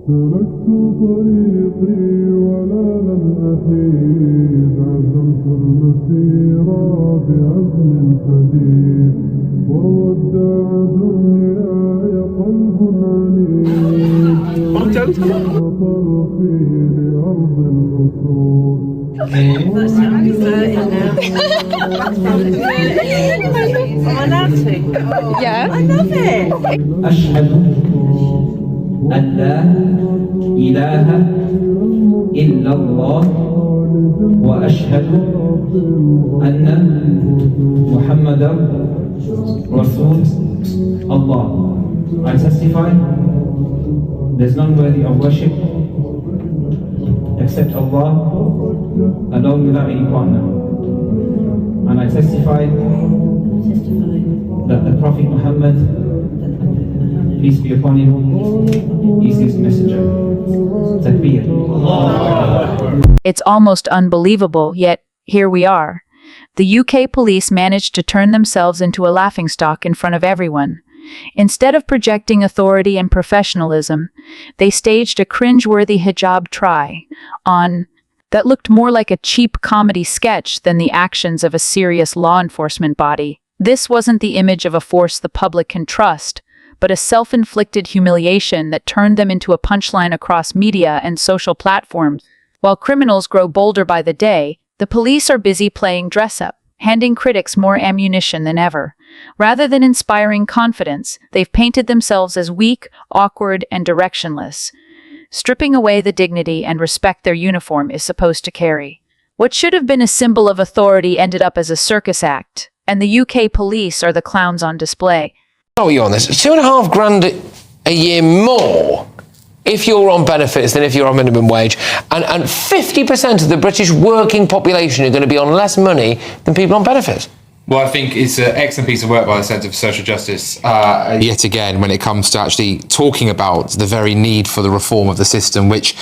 سلكت طريقي ولا لن أحيد عزمت المسير بعزم حديد وودع دنياي قلب عنيد وطرفي لأرض الأصول Yeah. I love it. أشهد أن لا إله إلا الله وأشهد أن محمدا رسول الله. I testify there's none worthy of worship except Allah alone without any partner. And I testify that the Prophet Muhammad, peace be upon him, is his messenger. Takbir. It's almost unbelievable, yet here we are. The UK police managed to turn themselves into a laughingstock in front of everyone. Instead of projecting authority and professionalism, they staged a cringe-worthy hijab try-on that looked more like a cheap comedy sketch than the actions of a serious law enforcement body. This wasn't the image of a force the public can trust, but a self-inflicted humiliation that turned them into a punchline across media and social platforms. While criminals grow bolder by the day, the police are busy playing dress-up, handing critics more ammunition than ever. Rather than inspiring confidence, they've painted themselves as weak, awkward, and directionless, stripping away the dignity and respect their uniform is supposed to carry. What should have been a symbol of authority ended up as a circus act, and the UK police are the clowns on display. How are you on this? £2,500 a year more if you're on benefits than if you're on minimum wage, and 50% of the British working population are going to be on less money than people on benefits. Well, I think it's an excellent piece of work by the Centre for Social Justice. Yet again, when it comes to actually talking about the very need for the reform of the system, which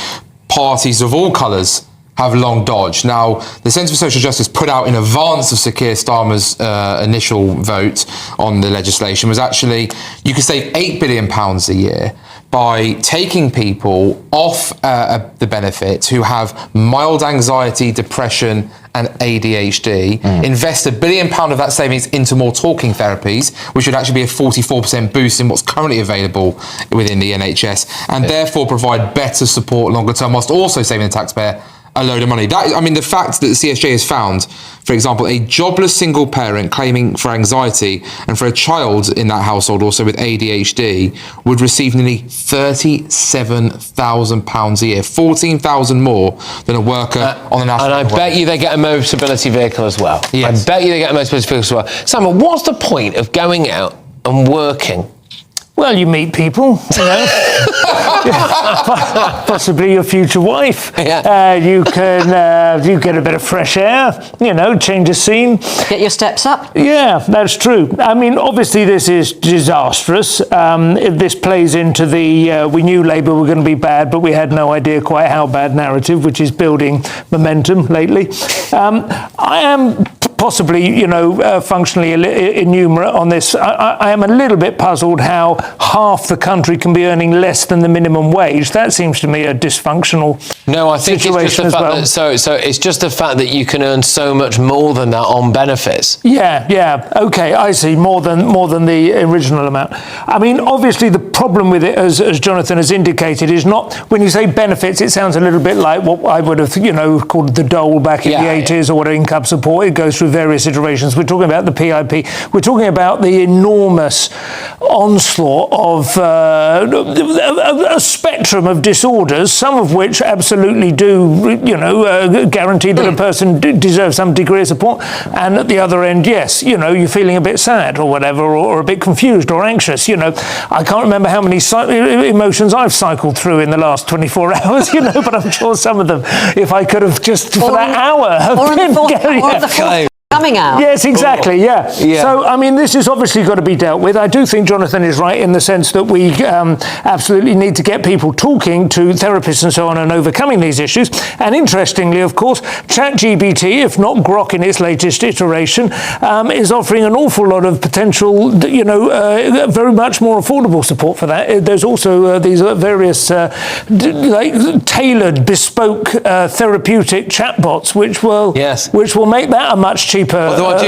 parties of all colours have long dodged. Now, the Centre for Social Justice put out in advance of Sir Keir Starmer's initial vote on the legislation was actually, you could save £8 billion a year by taking people off the benefit who have mild anxiety, depression and ADHD, invest £1 billion of that savings into more talking therapies, which would actually be a 44% boost in what's currently available within the NHS, and therefore provide better support longer term, whilst also saving the taxpayer a load of money. That, I mean, the fact that the CSJ has found, for example, a jobless single parent claiming for anxiety and for a child in that household also with ADHD would receive nearly £37,000 a year, 14,000 more than a worker on the national. And I bet you they get a mobility vehicle as well. Yes. I bet you they get a mobility vehicle as well. Simon, what's the point of going out and working? Well, you meet people, you know, possibly your future wife. Yeah. You get a bit of fresh air, you know, change of scene. Get your steps up. Yeah, that's true. I mean, obviously this is disastrous. This plays into the, we knew Labour were going to be bad, but we had no idea quite how bad narrative, which is building momentum lately. I am possibly, you know, functionally innumerate on this. I am a little bit puzzled how half the country can be earning less than the minimum wage. That seems to me a dysfunctional No, I think it's just the fact that, so it's just the fact that you can earn so much more than that on benefits. Yeah. Okay, I see. More than the original amount. I mean, obviously the problem with it, as Jonathan has indicated, is not, when you say benefits, it sounds a little bit like what I would have, you know, called the dole back in the 80s or what income support. It goes through various iterations. We're talking about the PIP. We're talking about the enormous onslaught of a spectrum of disorders, some of which absolutely do, you know, guarantee that a person deserves some degree of support. And at the other end, yes, you know, you're feeling a bit sad or whatever, or a bit confused or anxious. You know, I can't remember how many emotions I've cycled through in the last 24 hours, you know, but I'm sure some of them, if I could have just for that hour, have been Coming out. Yes, exactly, yeah. Yeah. So, I mean, this has obviously got to be dealt with. I do think Jonathan is right in the sense that we absolutely need to get people talking to therapists and so on and overcoming these issues. And interestingly, of course, ChatGPT, if not Grok in its latest iteration, is offering an awful lot of potential, very much more affordable support for that. There's also these various tailored, bespoke therapeutic chatbots, which will make that a much cheaper. Although I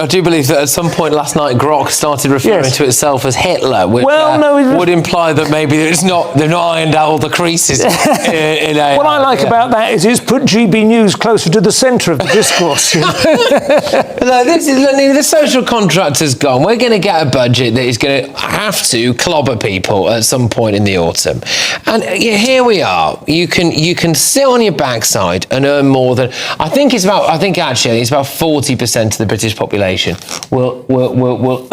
do believe that at some point last night Grok started referring to itself as Hitler, which would imply that maybe they've not ironed out all the creases in AI. What I like about that is it's put GB News closer to the centre of the discourse. No, the social contract has gone. We're going to get a budget that is going to have to clobber people at some point in the autumn, and here we are. You can sit on your backside and earn more than I think it's about 40% of the British population will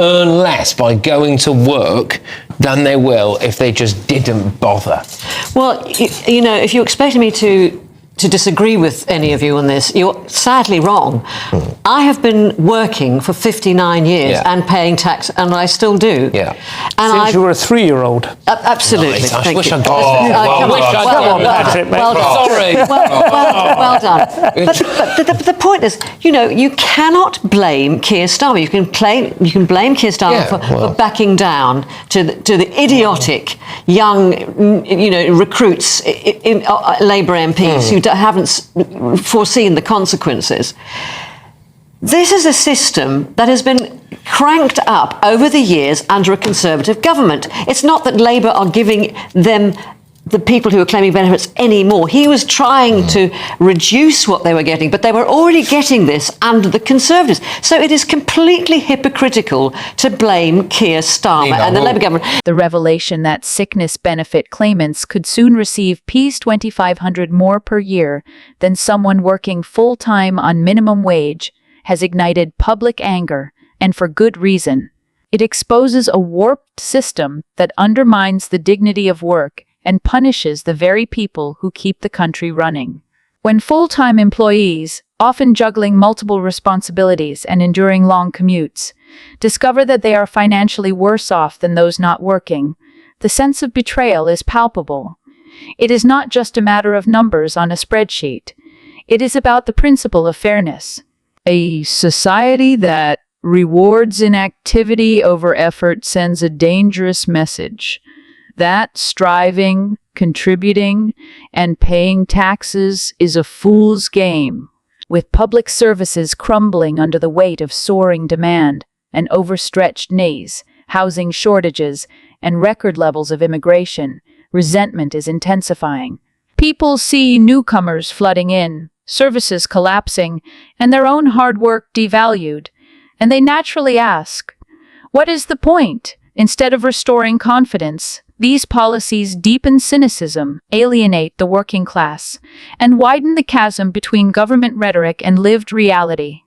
earn less by going to work than they will if they just didn't bother. Well, if you expected me to disagree with any of you on this, you're sadly wrong. I have been working for 59 years and paying tax, and I still do. Yeah. And since you were a 3-year-old. Absolutely. Nice. I wish I'd Come on, Patrick. Well done. Sorry. Well done. But the point is, you cannot blame Keir Starmer. You can blame Keir Starmer for backing down to the idiotic young, recruits, Labour MPs who haven't foreseen the consequences. This is a system that has been cranked up over the years under a Conservative government. It's not that Labour are giving them, the people who are claiming benefits, anymore. He was trying to reduce what they were getting, but they were already getting this under the Conservatives. So it is completely hypocritical to blame Keir Starmer and the Labour government. The revelation that sickness benefit claimants could soon receive $2,500 more per year than someone working full-time on minimum wage has ignited public anger, and for good reason. It exposes a warped system that undermines the dignity of work and punishes the very people who keep the country running. When full-time employees, often juggling multiple responsibilities and enduring long commutes, discover that they are financially worse off than those not working, the sense of betrayal is palpable. It is not just a matter of numbers on a spreadsheet. It is about the principle of fairness. A society that rewards inactivity over effort sends a dangerous message that striving, contributing, and paying taxes is a fool's game. With public services crumbling under the weight of soaring demand, and overstretched needs, housing shortages, and record levels of immigration, resentment is intensifying. People see newcomers flooding in, services collapsing, and their own hard work devalued, and they naturally ask, what is the point? Instead of restoring confidence, these policies deepen cynicism, alienate the working class, and widen the chasm between government rhetoric and lived reality.